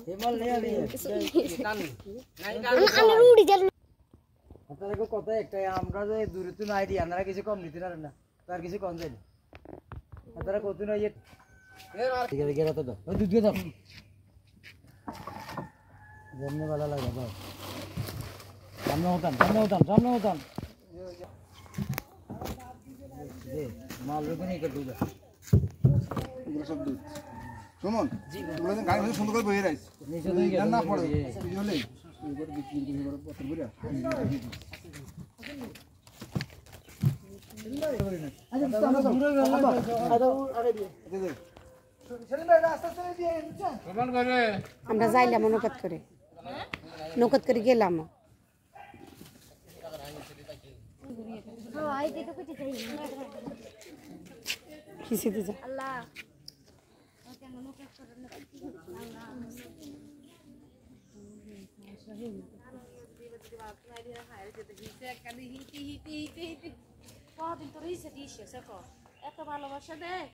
হিমাল নিয়ে নিয়ে আপনাদের কথা একটাই আমরা যে দূরত্ব নাই দিই আপনারা কিছু কম দিতে পারেন না তার কিছু কম দেন আপনারা কত না ইয়ে ঠিক আছে গেরা তো দাও ওই দুধ দাও যেমনি ভালো লাগে দাও সামনে হতাম মাল রেখে নিয়ে দুধ এগুলো সব দুধ সুমন এগুলো গাড়ি মধ্যে সুন্দর করে বইয়ে রাইস না পড়ে হলে এবার বিক্রি করে পত্র করে আমরা যাইলাম নৌকাত করে গেলাম কদিন তো রয়েছে দিছে এত ভালোবাসা দেয়